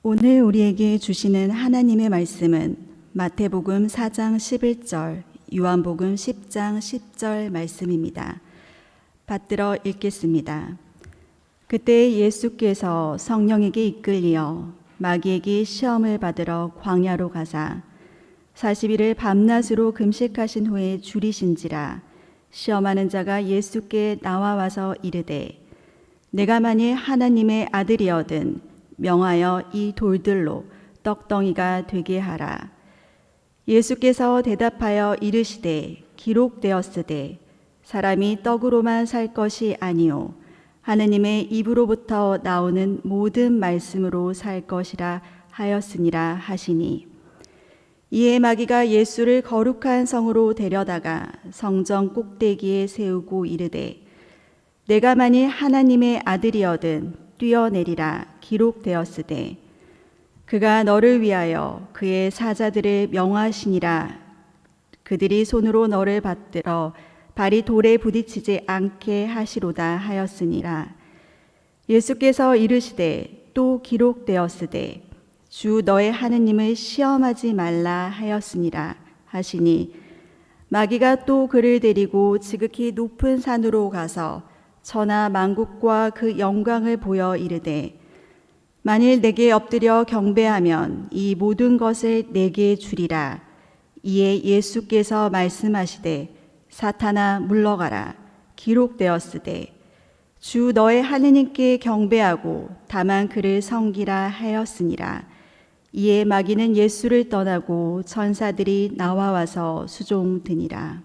오늘 우리에게 주시는 하나님의 말씀은 마태복음 4장 11절, 요한복음 10장 10절 말씀입니다. 받들어 읽겠습니다. 그때 예수께서 성령에게 이끌리어 마귀에게 시험을 받으러 광야로 가사 40일을 밤낮으로 금식하신 후에 줄이신지라. 시험하는 자가 예수께 나와와서 이르되 내가 만일 하나님의 아들이어든 명하여 이 돌들로 떡덩이가 되게 하라. 예수께서 대답하여 이르시되 기록되었으되 사람이 떡으로만 살 것이 아니요 하느님의 입으로부터 나오는 모든 말씀으로 살 것이라 하였으니라 하시니, 이에 마귀가 예수를 거룩한 성으로 데려다가 성전 꼭대기에 세우고 이르되 내가 만일 하나님의 아들이어든 뛰어내리라. 기록되었으되 그가 너를 위하여 그의 사자들을 명하시니라. 그들이 손으로 너를 받들어 발이 돌에 부딪히지 않게 하시로다 하였으니라. 예수께서 이르시되 또 기록되었으되 주 너의 하느님을 시험하지 말라 하였으니라 하시니, 마귀가 또 그를 데리고 지극히 높은 산으로 가서 천하 만국과 그 영광을 보여 이르되 만일 내게 엎드려 경배하면 이 모든 것을 내게 주리라. 이에 예수께서 말씀하시되 사탄아 물러가라. 기록되었으되 주 너의 하느님께 경배하고 다만 그를 섬기라 하였으니라. 이에 마귀는 예수를 떠나고 천사들이 나와와서 수종드니라.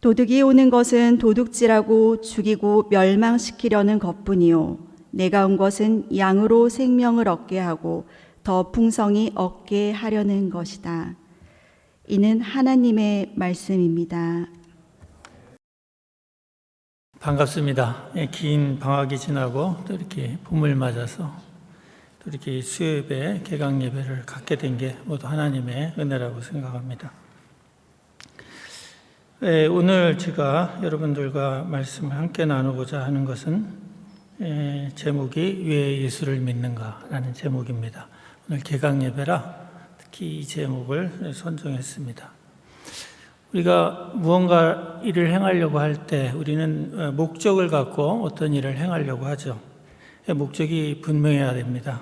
도둑이 오는 것은 도둑질하고 죽이고 멸망시키려는 것뿐이요 내가 온 것은 양으로 생명을 얻게 하고 더 풍성히 얻게 하려는 것이다. 이는 하나님의 말씀입니다. 반갑습니다. 긴 방학이 지나고 또 이렇게 봄을 맞아서 또 이렇게 수요예배, 개강 예배를 갖게 된 게 모두 하나님의 은혜라고 생각합니다. 오늘 제가 여러분들과 말씀을 함께 나누고자 하는 것은 제목이 왜 예수를 믿는가라는 제목입니다. 오늘 개강 예배라 특히 이 제목을 선정했습니다. 우리가 무언가 일을 행하려고 할 때 우리는 목적을 갖고 어떤 일을 행하려고 하죠. 목적이 분명해야 됩니다.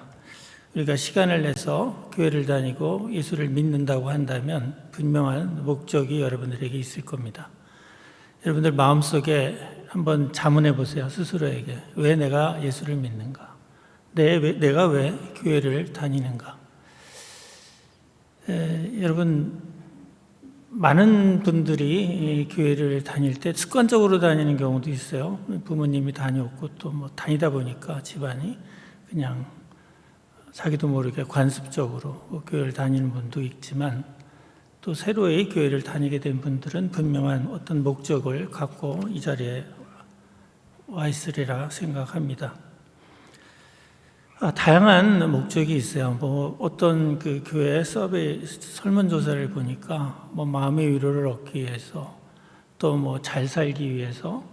우리가 시간을 내서 교회를 다니고 예수를 믿는다고 한다면 분명한 목적이 여러분들에게 있을 겁니다. 여러분들 마음속에 한번 자문해 보세요. 스스로에게. 왜 내가 예수를 믿는가? 내가 왜 교회를 다니는가? 여러분, 많은 분들이 교회를 다닐 때 습관적으로 다니는 경우도 있어요. 부모님이 다녔고 또 뭐 다니다 보니까 집안이 그냥 자기도 모르게 관습적으로 교회를 다니는 분도 있지만, 또 새로이 교회를 다니게 된 분들은 분명한 어떤 목적을 갖고 이 자리에 와 있으리라 생각합니다. 다양한 목적이 있어요. 뭐 어떤 그 교회 서베이 설문조사를 보니까 뭐 마음의 위로를 얻기 위해서, 또 뭐 잘 살기 위해서,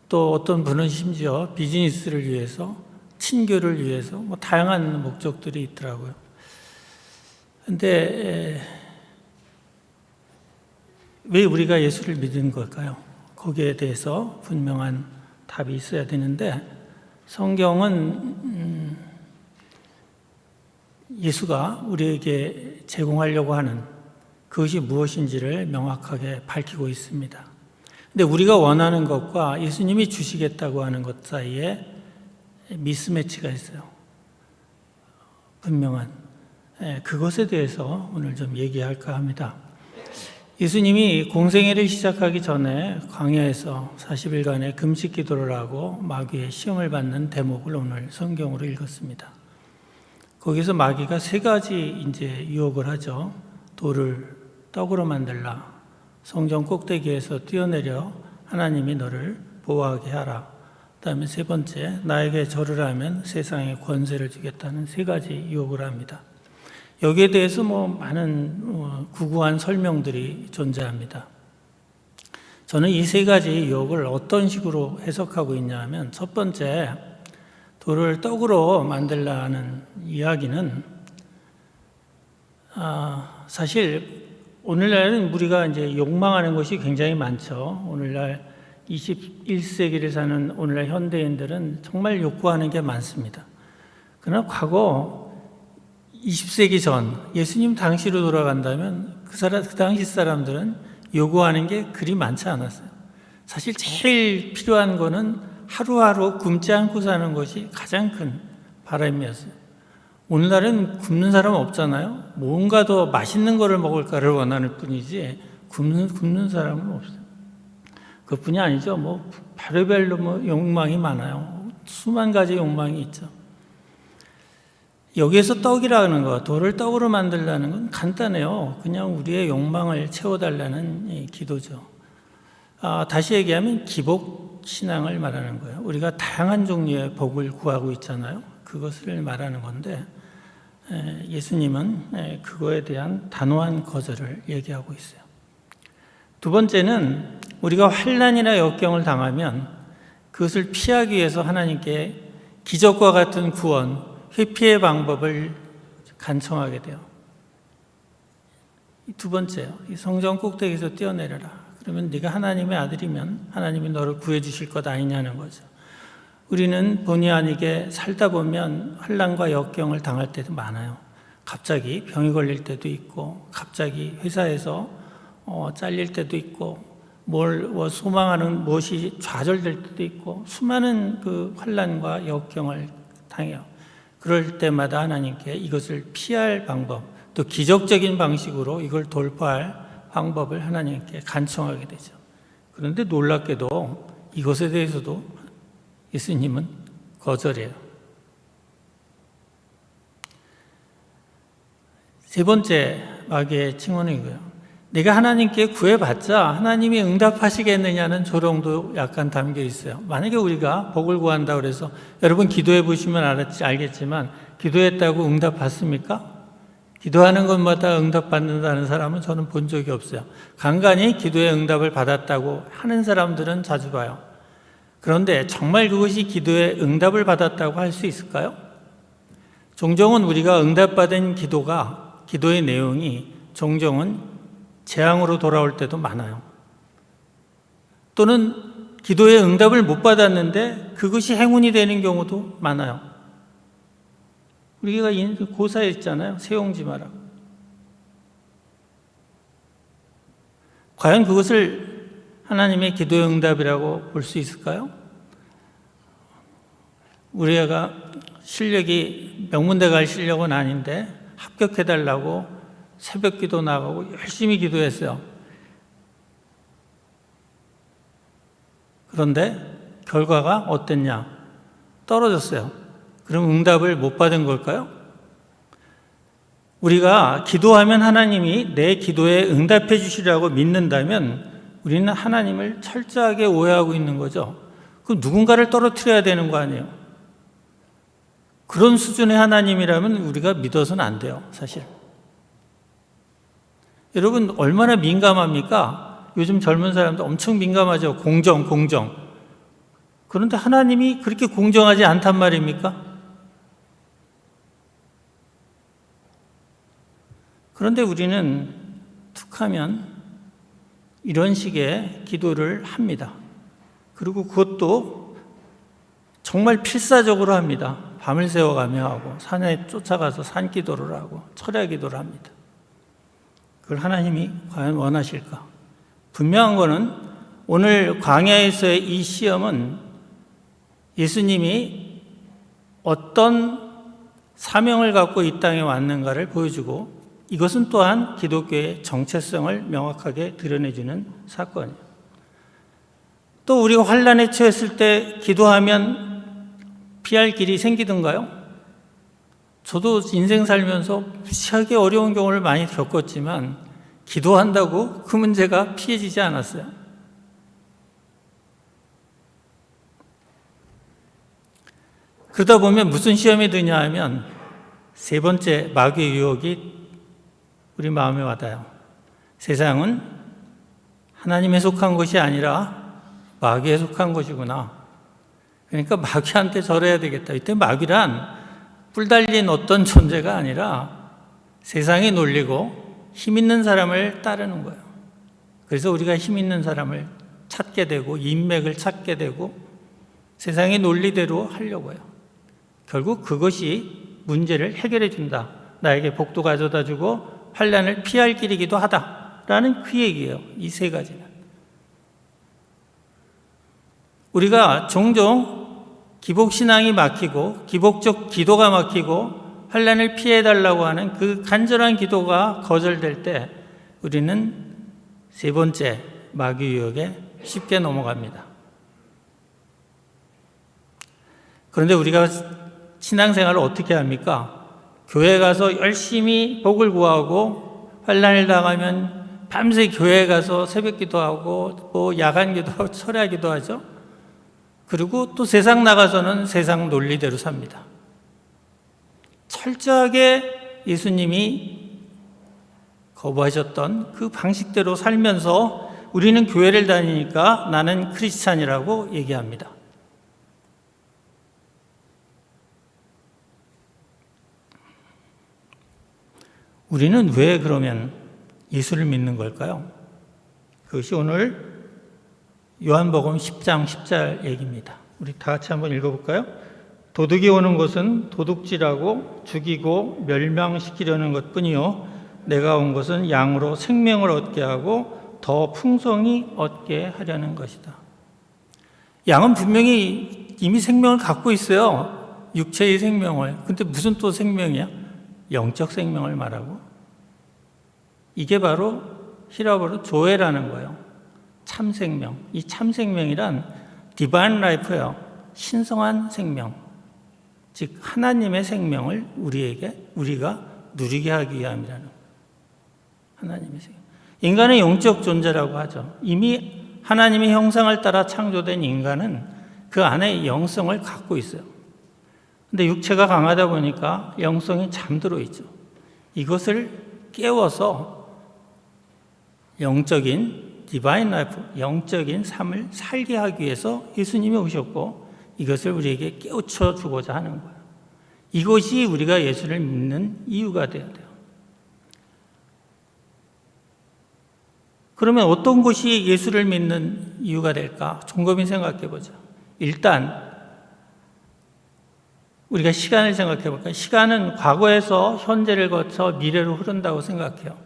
또 어떤 분은 심지어 비즈니스를 위해서, 친교를 위해서 뭐 다양한 목적들이 있더라고요. 근데 왜 우리가 예수를 믿는 걸까요? 거기에 대해서 분명한 답이 있어야 되는데, 성경은 예수가 우리에게 제공하려고 하는 그것이 무엇인지를 명확하게 밝히고 있습니다. 근데 우리가 원하는 것과 예수님이 주시겠다고 하는 것 사이에 미스매치가 있어요. 분명한. 그것에 대해서 오늘 좀 얘기할까 합니다. 예수님이 공생애를 시작하기 전에 광야에서 40일간의 금식 기도를 하고 마귀의 시험을 받는 대목을 오늘 성경으로 읽었습니다. 거기서 마귀가 세 가지 이제 유혹을 하죠. 돌을 떡으로 만들라. 성전 꼭대기에서 뛰어내려 하나님이 너를 보호하게 하라. 그다음에 세 번째, 나에게 절을 하면 세상에 권세를 주겠다는 세 가지 유혹을 합니다. 여기에 대해서 뭐 많은 구구한 설명들이 존재합니다. 저는 이 세 가지 유혹을 어떤 식으로 해석하고 있냐 하면, 첫 번째, 돌을 떡으로 만들라는 이야기는 사실 오늘날은 우리가 이제 욕망하는 것이 굉장히 많죠. 오늘날 21세기를 사는 오늘날 현대인들은 정말 욕구하는 게 많습니다. 그러나 과거 20세기 전 예수님 당시로 돌아간다면 그 당시 사람들은 요구하는 게 그리 많지 않았어요. 사실 제일 필요한 거는 하루하루 굶지 않고 사는 것이 가장 큰 바람이었어요. 오늘날은 굶는 사람 없잖아요. 뭔가 더 맛있는 거를 먹을까를 원하는 뿐이지 굶는 사람은 없어요. 그뿐이 아니죠. 별의별로 욕망이 많아요. 수만 가지 욕망이 있죠. 여기에서 떡이라는 거, 돌을 떡으로 만들라는 건 간단해요. 그냥 우리의 욕망을 채워달라는 기도죠. 다시 얘기하면 기복 신앙을 말하는 거예요. 우리가 다양한 종류의 복을 구하고 있잖아요. 그것을 말하는 건데 예수님은 그거에 대한 단호한 거절을 얘기하고 있어요. 두 번째는 우리가 환난이나 역경을 당하면 그것을 피하기 위해서 하나님께 기적과 같은 구원, 회피의 방법을 간청하게 돼요. 두 번째요. 이 성전 꼭대기에서 뛰어내려라. 그러면 네가 하나님의 아들이면 하나님이 너를 구해 주실 것 아니냐는 거죠. 우리는 본의 아니게 살다 보면 환난과 역경을 당할 때도 많아요. 갑자기 병이 걸릴 때도 있고, 갑자기 회사에서 잘릴 때도 있고, 소망하는 무엇이 좌절될 때도 있고, 수많은 그 환난과 역경을 당해요. 그럴 때마다 하나님께 이것을 피할 방법, 또 기적적인 방식으로 이걸 돌파할 방법을 하나님께 간청하게 되죠. 그런데 놀랍게도 이것에 대해서도 예수님은 거절해요. 세 번째 마귀의 칭언이고요. 내가 하나님께 구해봤자 하나님이 응답하시겠느냐는 조롱도 약간 담겨 있어요. 만약에 우리가 복을 구한다고 해서 여러분 기도해 보시면 알겠지만 기도했다고 응답받습니까? 기도하는 것마다 응답받는다는 사람은 저는 본 적이 없어요. 간간히 기도의 응답을 받았다고 하는 사람들은 자주 봐요. 그런데 정말 그것이 기도의 응답을 받았다고 할 수 있을까요? 종종은 우리가 응답받은 기도의 내용이 종종은 재앙으로 돌아올 때도 많아요. 또는 기도의 응답을 못 받았는데 그것이 행운이 되는 경우도 많아요. 우리가 고사에 있잖아요. 세용지 마라. 과연 그것을 하나님의 기도의 응답이라고 볼 수 있을까요? 우리가 실력이 명문대 갈 실력은 아닌데 합격해달라고 새벽 기도 나가고 열심히 기도했어요. 그런데 결과가 어땠냐? 떨어졌어요. 그럼 응답을 못 받은 걸까요? 우리가 기도하면 하나님이 내 기도에 응답해 주시라고 믿는다면 우리는 하나님을 철저하게 오해하고 있는 거죠. 그럼 누군가를 떨어뜨려야 되는 거 아니에요? 그런 수준의 하나님이라면 우리가 믿어서는 안 돼요, 사실. 여러분 얼마나 민감합니까? 요즘 젊은 사람들 엄청 민감하죠. 공정. 그런데 하나님이 그렇게 공정하지 않단 말입니까? 그런데 우리는 툭하면 이런 식의 기도를 합니다. 그리고 그것도 정말 필사적으로 합니다. 밤을 새워가며 하고 산에 쫓아가서 산기도를 하고 철야기도를 합니다. 그걸 하나님이 과연 원하실까? 분명한 거는 오늘 광야에서의 이 시험은 예수님이 어떤 사명을 갖고 이 땅에 왔는가를 보여주고 이것은 또한 기독교의 정체성을 명확하게 드러내주는 사건이에요. 또 우리가 환난에 처했을 때 기도하면 피할 길이 생기던가요? 저도 인생 살면서 무지하게 어려운 경우를 많이 겪었지만 기도한다고 그 문제가 피해지지 않았어요. 그러다 보면 무슨 시험이 드냐 하면 세 번째 마귀의 유혹이 우리 마음에 와닿아요. 세상은 하나님에 속한 것이 아니라 마귀에 속한 것이구나. 그러니까 마귀한테 절해야 되겠다. 이때 마귀란 뿔 달린 어떤 존재가 아니라 세상에 놀리고 힘 있는 사람을 따르는 거예요. 그래서 우리가 힘 있는 사람을 찾게 되고 인맥을 찾게 되고 세상의 논리대로 하려고 해요. 결국 그것이 문제를 해결해 준다. 나에게 복도 가져다 주고 환난을 피할 길이기도 하다라는 그 얘기예요. 이 세 가지는. 우리가 종종 기복신앙이 막히고 기복적 기도가 막히고 환난을 피해달라고 하는 그 간절한 기도가 거절될 때 우리는 세 번째 마귀 유혹에 쉽게 넘어갑니다. 그런데 우리가 신앙생활을 어떻게 합니까? 교회 가서 열심히 복을 구하고 환난을 당하면 밤새 교회에 가서 새벽 기도하고 뭐 야간 기도하고 철야 기도하죠. 그리고 또 세상 나가서는 세상 논리대로 삽니다. 철저하게 예수님이 거부하셨던 그 방식대로 살면서 우리는 교회를 다니니까 나는 크리스찬이라고 얘기합니다. 우리는 왜 그러면 예수를 믿는 걸까요? 그것이 오늘 요한복음 10장 10절 얘기입니다. 우리 다 같이 한번 읽어볼까요? 도둑이 오는 것은 도둑질하고 죽이고 멸망시키려는 것뿐이요 내가 온 것은 양으로 생명을 얻게 하고 더 풍성히 얻게 하려는 것이다. 양은 분명히 이미 생명을 갖고 있어요. 육체의 생명을. 근데 무슨 또 생명이야? 영적 생명을 말하고. 이게 바로 히라보로 조에라는 거예요. 참생명. 이 참생명이란 디바인 라이프예요. 신성한 생명. 즉 하나님의 생명을 우리가 누리게 하기 위함이라는 거예요. 하나님의 생명. 인간은 영적 존재라고 하죠. 이미 하나님의 형상을 따라 창조된 인간은 그 안에 영성을 갖고 있어요. 근데 육체가 강하다 보니까 영성이 잠들어 있죠. 이것을 깨워서 영적인 디바인 라이프, 영적인 삶을 살게 하기 위해서 예수님이 오셨고 이것을 우리에게 깨우쳐 주고자 하는 거예요. 이것이 우리가 예수를 믿는 이유가 되어야 돼요. 그러면 어떤 것이 예수를 믿는 이유가 될까? 곰곰이 생각해 보죠. 일단 우리가 시간을 생각해 볼까요? 시간은 과거에서 현재를 거쳐 미래로 흐른다고 생각해요.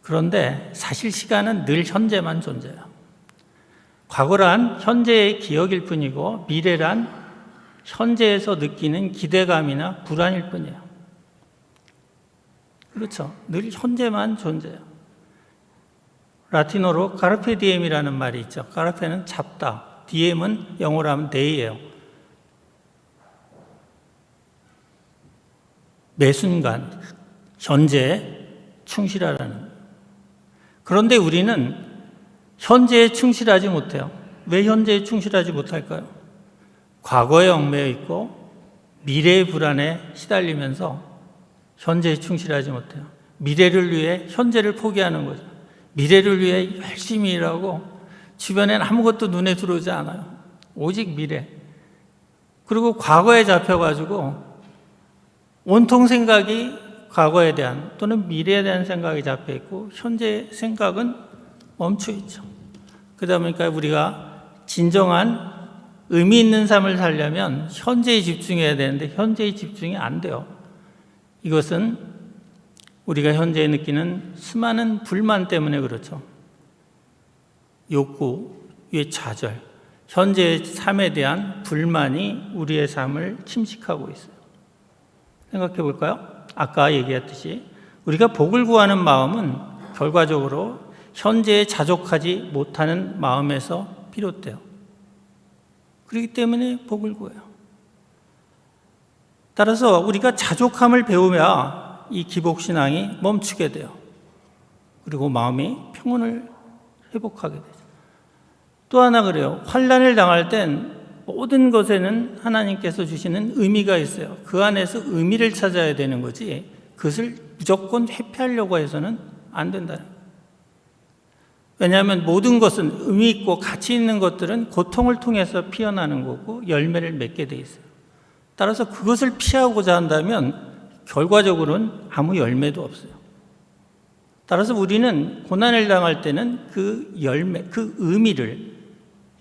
그런데 사실 시간은 늘 현재만 존재해요. 과거란 현재의 기억일 뿐이고 미래란 현재에서 느끼는 기대감이나 불안일 뿐이에요. 그렇죠. 늘 현재만 존재해요. 라틴어로 카르페 디엠이라는 말이 있죠. 카르페는 잡다, 디엠은 영어로 하면 데이예요. 매 순간 현재에 충실하라는. 그런데 우리는 현재에 충실하지 못해요. 왜 현재에 충실하지 못할까요? 과거에 얽매여 있고 미래의 불안에 시달리면서 현재에 충실하지 못해요. 미래를 위해 현재를 포기하는 거죠. 미래를 위해 열심히 일하고 주변엔 아무것도 눈에 들어오지 않아요. 오직 미래. 그리고 과거에 잡혀가지고 온통 생각이 과거에 대한 또는 미래에 대한 생각이 잡혀 있고 현재의 생각은 멈춰 있죠. 그러다 보니까 우리가 진정한 의미 있는 삶을 살려면 현재에 집중해야 되는데 현재에 집중이 안 돼요. 이것은 우리가 현재에 느끼는 수많은 불만 때문에 그렇죠. 욕구의 좌절, 현재의 삶에 대한 불만이 우리의 삶을 침식하고 있어요. 생각해 볼까요? 아까 얘기했듯이 우리가 복을 구하는 마음은 결과적으로 현재에 자족하지 못하는 마음에서 비롯돼요. 그렇기 때문에 복을 구해요. 따라서 우리가 자족함을 배우면 이 기복신앙이 멈추게 돼요. 그리고 마음이 평온을 회복하게 되죠. 또 하나 그래요. 환난을 당할 땐 모든 것에는 하나님께서 주시는 의미가 있어요. 그 안에서 의미를 찾아야 되는 거지 그것을 무조건 회피하려고 해서는 안 된다. 왜냐하면 모든 것은 의미 있고 가치 있는 것들은 고통을 통해서 피어나는 거고 열매를 맺게 돼 있어요. 따라서 그것을 피하고자 한다면 결과적으로는 아무 열매도 없어요. 따라서 우리는 고난을 당할 때는 그 열매, 그 의미를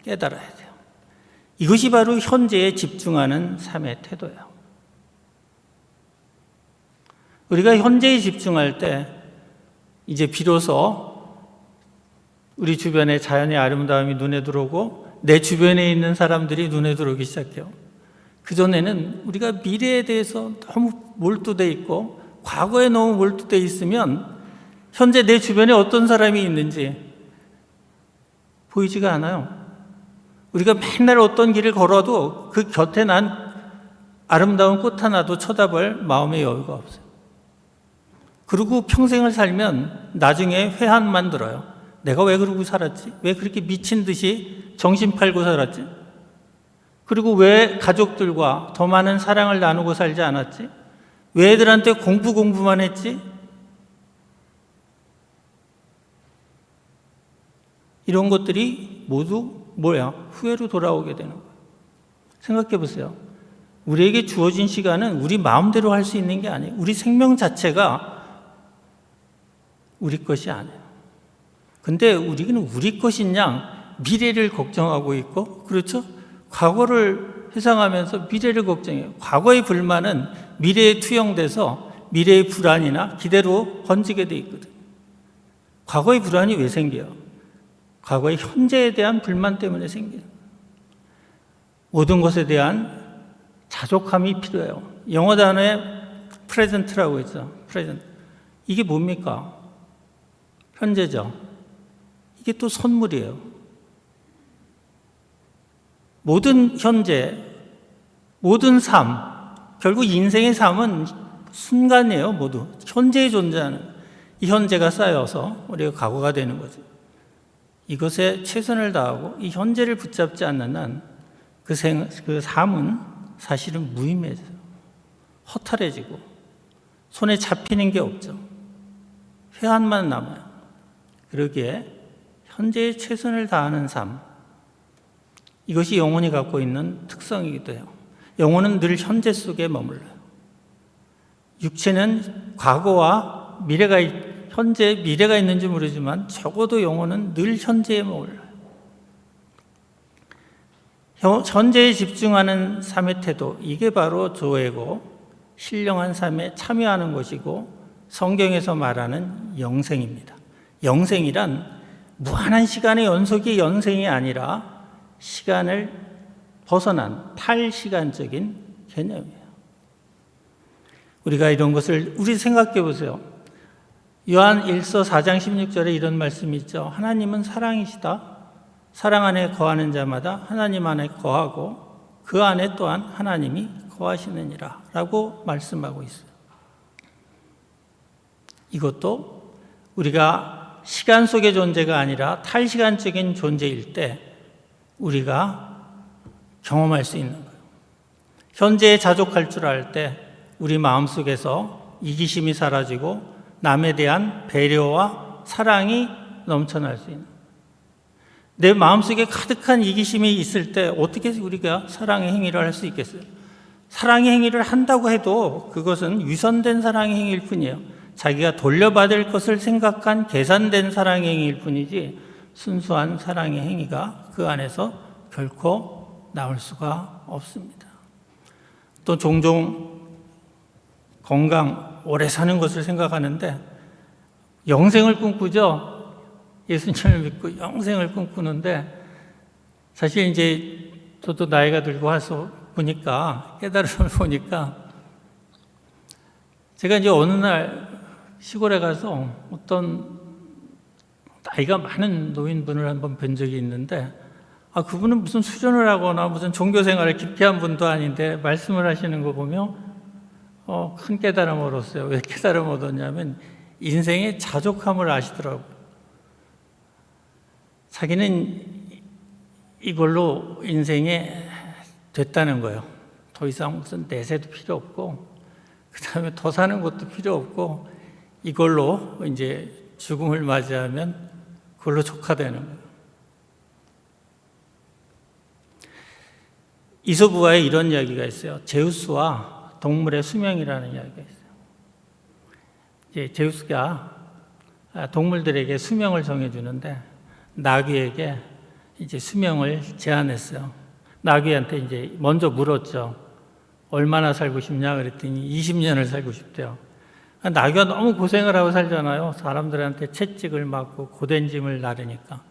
깨달아야 돼요. 이것이 바로 현재에 집중하는 삶의 태도예요. 우리가 현재에 집중할 때 이제 비로소 우리 주변의 자연의 아름다움이 눈에 들어오고 내 주변에 있는 사람들이 눈에 들어오기 시작해요. 그전에는 우리가 미래에 대해서 너무 몰두돼 있고 과거에 너무 몰두돼 있으면 현재 내 주변에 어떤 사람이 있는지 보이지가 않아요. 우리가 맨날 어떤 길을 걸어도 그 곁에 난 아름다운 꽃 하나도 쳐다볼 마음의 여유가 없어요. 그리고 평생을 살면 나중에 회한만 들어요. 내가 왜 그러고 살았지? 왜 그렇게 미친 듯이 정신 팔고 살았지? 그리고 왜 가족들과 더 많은 사랑을 나누고 살지 않았지? 왜 애들한테 공부만 했지? 이런 것들이 모두 뭐야? 후회로 돌아오게 되는 거예요. 생각해 보세요. 우리에게 주어진 시간은 우리 마음대로 할 수 있는 게 아니에요. 우리 생명 자체가 우리 것이 아니에요. 근데 우리는 우리 것인 양 미래를 걱정하고 있고, 그렇죠? 과거를 회상하면서 미래를 걱정해요. 과거의 불만은 미래에 투영돼서 미래의 불안이나 기대로 번지게 돼 있거든요. 과거의 불안이 왜 생겨요? 과거의 현재에 대한 불만 때문에 생겨요. 모든 것에 대한 자족함이 필요해요. 영어 단어에 프레젠트라고 있죠. 프레젠트. 이게 뭡니까? 현재죠. 이게 또 선물이에요. 모든 현재, 모든 삶, 결국 인생의 삶은 순간이에요. 모두 현재에 존재하는 이 현재가 쌓여서 우리가 과거가 되는 거죠. 이것에 최선을 다하고 이 현재를 붙잡지 않는 한 그 삶은 사실은 무의미해져요. 허탈해지고 손에 잡히는 게 없죠. 회한만 남아요. 그러기에 현재에 최선을 다하는 삶, 이것이 영혼이 갖고 있는 특성이기도 해요. 영혼은 늘 현재 속에 머물러요. 육체는 과거와 현재 미래가 있는지 모르지만 적어도 영혼은 늘 현재에 머물러요. 현재에 집중하는 삶의 태도, 이게 바로 조애고 신령한 삶에 참여하는 것이고 성경에서 말하는 영생입니다. 영생이란 무한한 시간의 연속이 영생이 아니라 시간을 벗어난 탈시간적인 개념이에요. 우리가 이런 것을 생각해 보세요. 요한 1서 4장 16절에 이런 말씀이 있죠. 하나님은 사랑이시다. 사랑 안에 거하는 자마다 하나님 안에 거하고 그 안에 또한 하나님이 거하시느니라 라고 말씀하고 있어요. 이것도 우리가 시간 속의 존재가 아니라 탈시간적인 존재일 때 우리가 경험할 수 있는 거예요. 현재에 자족할 줄 알 때 우리 마음속에서 이기심이 사라지고 남에 대한 배려와 사랑이 넘쳐날 수 있는 거예요. 내 마음속에 가득한 이기심이 있을 때 어떻게 우리가 사랑의 행위를 할 수 있겠어요? 사랑의 행위를 한다고 해도 그것은 위선된 사랑의 행위일 뿐이에요. 자기가 돌려받을 것을 생각한 계산된 사랑의 행위일 뿐이지 순수한 사랑의 행위가 그 안에서 결코 나올 수가 없습니다. 또 종종 건강, 오래 사는 것을 생각하는데 영생을 꿈꾸죠. 예수님을 믿고 영생을 꿈꾸는데 사실 이제 저도 나이가 들고 와서 보니까 깨달음을 보니까 제가 이제 어느 날 시골에 가서 어떤 나이가 많은 노인분을 한번 뵌 적이 있는데 그분은 무슨 수련을 하거나 무슨 종교 생활을 깊이 한 분도 아닌데 말씀을 하시는 거 보면 큰 깨달음을 얻었어요. 왜 깨달음을 얻었냐면 인생의 자족함을 아시더라고요. 자기는 이걸로 인생에 됐다는 거예요. 더 이상 무슨 내세도 필요 없고 그 다음에 더 사는 것도 필요 없고 이걸로 이제 죽음을 맞이하면 그걸로 족하되는 거예요. 이솝우화에 이런 이야기가 있어요. 제우스와 동물의 수명이라는 이야기가 있어요. 이제 제우스가 동물들에게 수명을 정해주는데 나귀에게 이제 수명을 제안했어요. 나귀한테 이제 먼저 물었죠. 얼마나 살고 싶냐 그랬더니 20년을 살고 싶대요. 나귀가 너무 고생을 하고 살잖아요. 사람들한테 채찍을 맞고 고된 짐을 나르니까.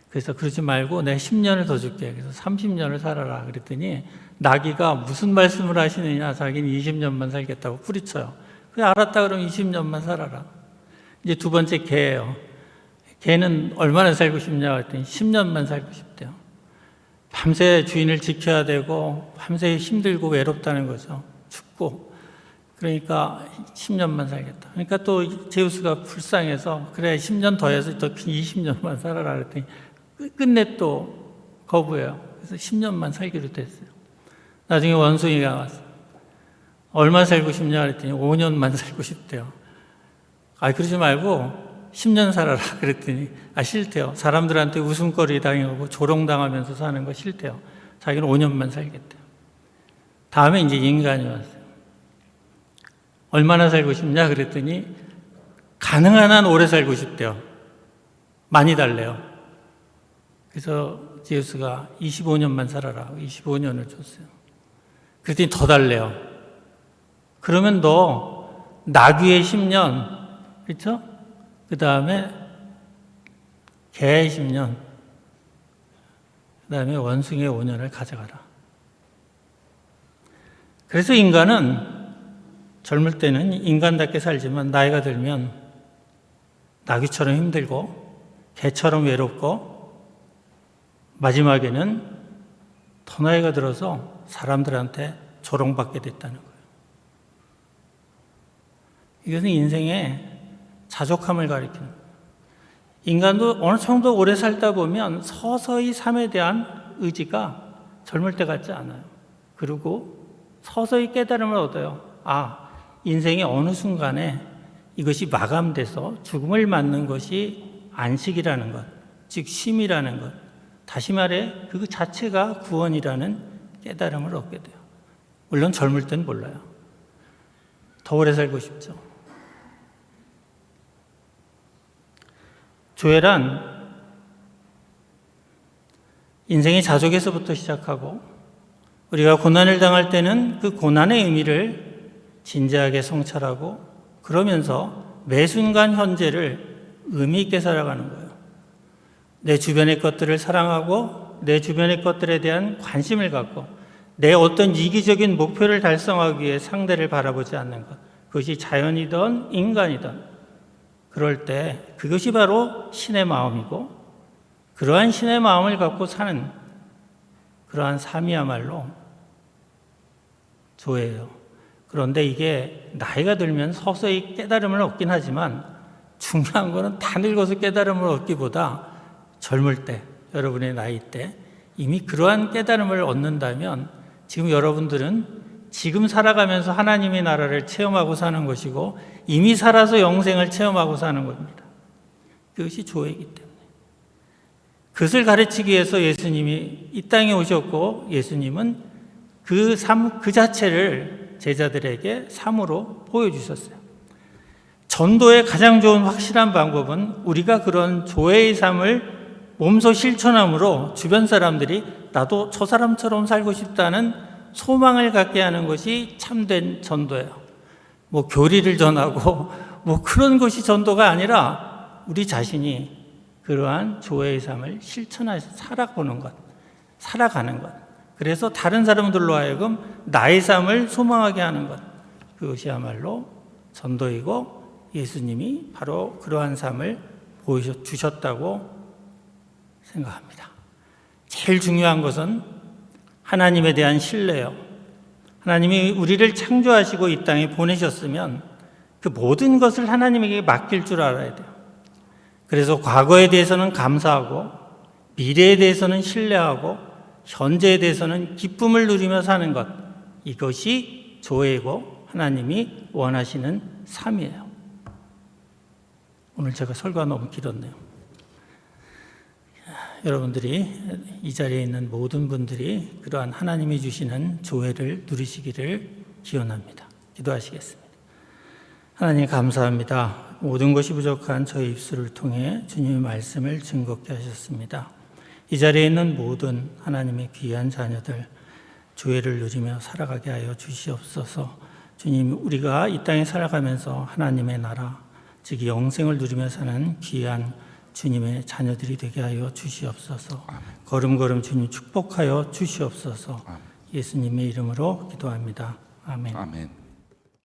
그래서 그러지 말고 내가 10년을 더 줄게. 그래서 30년을 살아라 그랬더니 나귀가 무슨 말씀을 하시느냐, 자기는 20년만 살겠다고 뿌리쳐요. 그래 알았다 그러면 20년만 살아라. 이제 두 번째 개예요. 개는 얼마나 살고 싶냐 그랬더니 10년만 살고 싶대요. 밤새 주인을 지켜야 되고 밤새 힘들고 외롭다는 거죠. 춥고. 그러니까 10년만 살겠다. 그러니까 또 제우스가 불쌍해서 그래 10년 더 해서 더 20년만 살아라 그랬더니 끝내 또 거부해요. 그래서 10년만 살기로 됐어요. 나중에 원숭이가 왔어요. 얼마 살고 싶냐 그랬더니 5년만 살고 싶대요. 그러지 말고 10년 살아라 그랬더니 싫대요. 사람들한테 웃음거리 당하고 조롱당하면서 사는 거 싫대요. 자기는 5년만 살겠대요. 다음에 이제 인간이 왔어요. 얼마나 살고 싶냐 그랬더니 가능한 한 오래 살고 싶대요. 많이 달래요. 그래서 제우스가 25년만 살아라. 25년을 줬어요. 그랬더니 더 달래요. 그러면 너 나귀의 10년, 그렇죠? 그 다음에 개의 10년, 그 다음에 원숭이의 5년을 가져가라. 그래서 인간은 젊을 때는 인간답게 살지만 나이가 들면 나귀처럼 힘들고 개처럼 외롭고 마지막에는 더 나이가 들어서 사람들한테 조롱받게 됐다는 거예요. 이것은 인생의 자족함을 가리키는 거예요. 인간도 어느 정도 오래 살다 보면 서서히 삶에 대한 의지가 젊을 때 같지 않아요. 그리고 서서히 깨달음을 얻어요. 인생의 어느 순간에 이것이 마감돼서 죽음을 맞는 것이 안식이라는 것, 즉 쉼이라는 것, 다시 말해 그 자체가 구원이라는 깨달음을 얻게 돼요. 물론 젊을 땐 몰라요. 더 오래 살고 싶죠. 조회란 인생의 자족에서부터 시작하고 우리가 고난을 당할 때는 그 고난의 의미를 진지하게 성찰하고 그러면서 매 순간 현재를 의미 있게 살아가는 거예요. 내 주변의 것들을 사랑하고 내 주변의 것들에 대한 관심을 갖고 내 어떤 이기적인 목표를 달성하기 위해 상대를 바라보지 않는 것. 그것이 자연이든 인간이든 그럴 때 그것이 바로 신의 마음이고 그러한 신의 마음을 갖고 사는 그러한 삶이야말로 조예요. 그런데 이게 나이가 들면 서서히 깨달음을 얻긴 하지만 중요한 거는 다 늙어서 깨달음을 얻기보다 젊을 때, 여러분의 나이 때 이미 그러한 깨달음을 얻는다면 지금 여러분들은 지금 살아가면서 하나님의 나라를 체험하고 사는 것이고 이미 살아서 영생을 체험하고 사는 겁니다. 그것이 조예이기 때문에. 그것을 가르치기 위해서 예수님이 이 땅에 오셨고 예수님은 그 삶 그 자체를 제자들에게 삶으로 보여주셨어요. 전도의 가장 좋은 확실한 방법은 우리가 그런 조예의 삶을 몸소 실천함으로 주변 사람들이 나도 저 사람처럼 살고 싶다는 소망을 갖게 하는 것이 참된 전도예요. 교리를 전하고 그런 것이 전도가 아니라 우리 자신이 그러한 조예의 삶을 실천해서 살아보는 것, 살아가는 것. 그래서 다른 사람들로 하여금 나의 삶을 소망하게 하는 것. 그것이야말로 전도이고 예수님이 바로 그러한 삶을 보여주셨다고 생각합니다. 제일 중요한 것은 하나님에 대한 신뢰요. 하나님이 우리를 창조하시고 이 땅에 보내셨으면 그 모든 것을 하나님에게 맡길 줄 알아야 돼요. 그래서 과거에 대해서는 감사하고 미래에 대해서는 신뢰하고 현재에 대해서는 기쁨을 누리며 사는 것, 이것이 조예고 하나님이 원하시는 삶이에요. 오늘 제가 설교가 너무 길었네요. 여러분들이 이 자리에 있는 모든 분들이 그러한 하나님이 주시는 조회를 누리시기를 기원합니다. 기도하시겠습니다. 하나님 감사합니다. 모든 것이 부족한 저희 입술을 통해 주님의 말씀을 즐겁게 하셨습니다. 이 자리에 있는 모든 하나님의 귀한 자녀들 조회를 누리며 살아가게 하여 주시옵소서. 주님, 우리가 이 땅에 살아가면서 하나님의 나라, 즉 영생을 누리며 사는 귀한 주님의 자녀들이 되게 하여 주시옵소서. 걸음걸음 주님 축복하여 주시옵소서. 예수님의 이름으로 기도합니다. 아멘. 아멘.